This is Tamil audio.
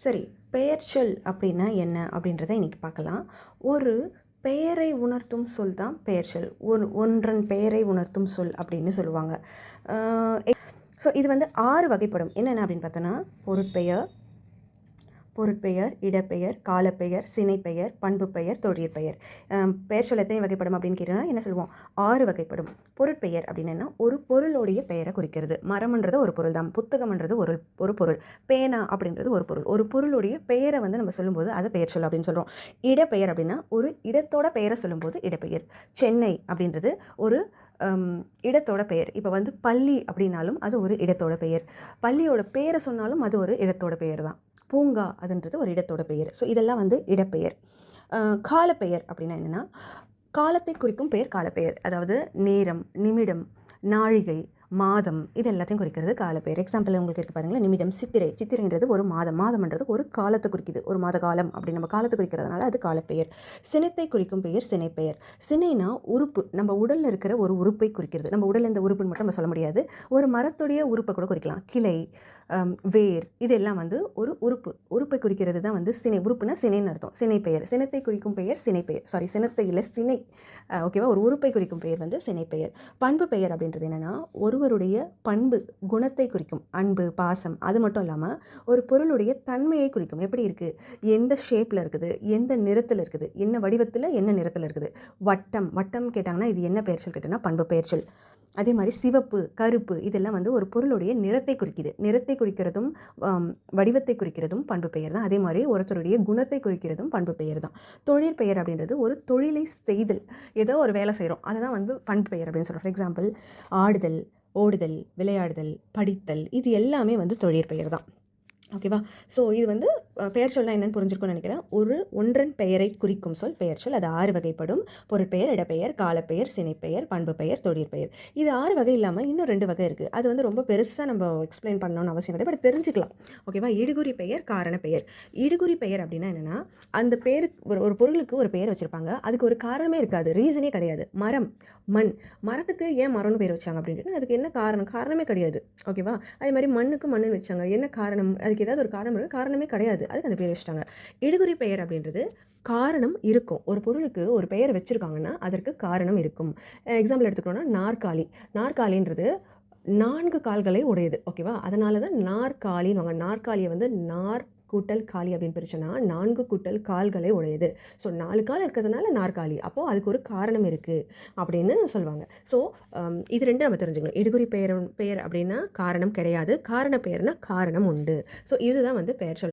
சரி, பெயர்ச்சொல் அப்படின்னா என்ன அப்படின்றத இன்றைக்கி பார்க்கலாம். ஒரு பெயரை உணர்த்தும் சொல் தான் பெயர்ச்சொல். ஒன்றன் பெயரை உணர்த்தும் சொல் அப்படின்னு சொல்லுவாங்க. ஸோ இது வந்து 6 வகைப்படும். என்னென்ன அப்படின்னு பார்த்தோன்னா, பொருட்பெயர், பொருட்பெயர், இடப்பெயர், காலப்பெயர், சினைப்பெயர், பண்புப்பெயர், தொழிற்பெயர். பெயர்ச்சொல் எத்தனை வகைப்படும் அப்படின்னு கேட்டோம்னா என்ன சொல்லுவோம்? 6 வகைப்படும். பொருட்பெயர் அப்படின்னா ஒரு பொருளுடைய பெயரை குறிக்கிறது. மரம்ன்றது ஒரு பொருள் தான், புத்தகம்ன்றது ஒரு பொருள், பேனா அப்படின்றது ஒரு பொருள். ஒரு பொருளுடைய பெயரை வந்து நம்ம சொல்லும்போது அதை பெயர்ச்சொல் அப்படின்னு சொல்கிறோம். இடப்பெயர் அப்படின்னா ஒரு இடத்தோட பெயரை சொல்லும்போது இடப்பெயர். சென்னை அப்படின்றது ஒரு இடத்தோட பெயர். இப்போ வந்து பள்ளி அப்படின்னாலும் அது ஒரு இடத்தோட பெயர். பள்ளியோட பெயரை சொன்னாலும் அது ஒரு இடத்தோட பெயர் தான். பூங்கா அதுன்றது ஒரு இடத்தோட பெயர். ஸோ இதெல்லாம் வந்து இடப்பெயர். காலப்பெயர் அப்படின்னா என்னென்னா, காலத்தை குறிக்கும் பெயர் காலப்பெயர். அதாவது நேரம், நிமிடம், நாழிகை, மாதம் இது எல்லாத்தையும் குறிக்கிறது காலப்பெயர். எக்ஸாம்பிள் உங்களுக்கு இருக்குது பாருங்களேன். நிமிடம், சித்திரை. சித்திரைன்றது ஒரு மாதம், மாதம்ன்றது ஒரு காலத்தை குறிக்குது. ஒரு மாத காலம் அப்படி நம்ம காலத்தை குறிக்கிறதுனால அது காலப்பெயர். சினத்தை குறிக்கும் பெயர் சினைப்பெயர். சினைனா உறுப்பு, நம்ம உடலில் இருக்கிற ஒரு உறுப்பை குறிக்கிறது. நம்ம உடலில் இந்த உறுப்புன்னு மட்டும் நம்ம சொல்ல முடியாது. ஒரு மரத்துடைய உறுப்பை கூட குறிக்கலாம். கிளை, வேர் இதெல்லாம் வந்து ஒரு உறுப்பை குறிக்கிறது தான் வந்து சினை. உறுப்புனா சினைன்னு அர்த்தம். சினைப்பெயர். சினத்தை குறிக்கும் பெயர் சினைப்பெயர். சினத்தை இல்லை, சினை. ஓகேவா? ஒரு உறுப்பை குறிக்கும் பெயர் வந்து சினைப்பெயர். பண்பு பெயர் அப்படின்றது என்னென்னா, ஒருவருடைய பண்பு, குணத்தை குறிக்கும். அன்பு, பாசம். அது மட்டும் இல்லாமல் ஒரு பொருளுடைய தன்மையை குறிக்கும். எப்படி இருக்குது, எந்த ஷேப்பில் இருக்குது, எந்த நிறத்தில் இருக்குது, என்ன வடிவத்தில், என்ன நிறத்தில் இருக்குது. வட்டம் கேட்டாங்கன்னா இது என்ன பெயர்ச்சொல் கேட்டோன்னா பண்பு பெயர்ச்சொல். அதே மாதிரி சிவப்பு, கருப்பு இதெல்லாம் வந்து ஒரு பொருளுடைய நிறத்தை குறிக்குது. நிறத்தை குறிக்கிறதும் வடிவத்தை குறிக்கிறதும் பண்பு பெயர் தான். அதே மாதிரி ஒருத்தருடைய குணத்தை குறிக்கிறதும் பண்பு பெயர் தான். தொழிற்பெயர் அப்படின்றது ஒரு தொழிலை செய்தல், ஏதோ ஒரு வேலை செய்கிறோம், அதுதான் வந்து பண்பு பெயர் அப்படின்னு சொல்கிறோம். ஃபார் எக்ஸாம்பிள் ஆடுதல், ஓடுதல், விளையாடுதல், படித்தல் இது எல்லாமே வந்து தொழிற்பெயர் தான். ஓகேவா? ஸோ இது வந்து பெயர்ச்சொல்னா என்னென்னு புரிஞ்சிருக்கும்னு நினைக்கிறேன். ஒன்றன் பெயரை குறிக்கும் சொல் பெயர்ச்சொல். அது 6 வகைப்படும். பொருட்பெயர், இடப்பெயர், காலப்பெயர், சினைப்பெயர், பண்புப்பெயர், தொழிற்பெயர். இது 6 வகை இல்லாமல் இன்னும் 2 வகை இருக்குது. அது வந்து ரொம்ப பெருசாக நம்ம எக்ஸ்பிளைன் பண்ணணும்னு அவசியம் கிடையாது, பட் தெரிஞ்சுக்கலாம். ஓகேவா? இடுகுறி பெயர், காரண பெயர். இடுகுறி பெயர் அப்படின்னா என்னென்னா, அந்த பேருக்கு ஒரு பொருளுக்கு ஒரு பெயர் வச்சுருப்பாங்க, அதுக்கு ஒரு காரணமே இருக்காது, ரீசனே கிடையாது. மரம், மண். மரத்துக்கு ஏன் மரம்னு பேர் வச்சாங்க அப்படின்ட்டு அதுக்கு என்ன காரணமே கிடையாது. ஓகேவா? அதே மாதிரி மண்ணுக்கு மண்ணுன்னு வச்சாங்க, என்ன காரணம், அதுக்கு ஏதாவது ஒரு காரணமே கிடையாது, அதுக்கு அந்த பேர் வச்சுட்டாங்க. இடுகுறி பெயர் அப்படின்றது காரணம் இருக்கும். ஒரு பொருளுக்கு ஒரு பெயர் வச்சுருக்காங்கன்னா அதற்கு காரணம் இருக்கும். எக்ஸாம்பிள் எடுத்துக்கணும்னா நாற்காலி. நாற்காலின்றது 4 கால்களை உடையது. ஓகேவா? அதனால தான் நாற்காலின்னு. நாற்காலியை வந்து கூட்டல் காலி அப்படின்னு பிரிச்சோன்னா 4 கூட்டல் கால்களை உடையது. ஸோ 4 கால் இருக்கிறதுனால நாற்காலி. அப்போது அதுக்கு ஒரு காரணம் இருக்குது அப்படின்னு சொல்லுவாங்க. ஸோ இது 2 நம்ம தெரிஞ்சுக்கணும். இடுகுறி பெயர் அப்படின்னா காரணம் கிடையாது, காரண பெயர்னா காரணம் உண்டு. ஸோ இதுதான் வந்து பெயர் சொல்.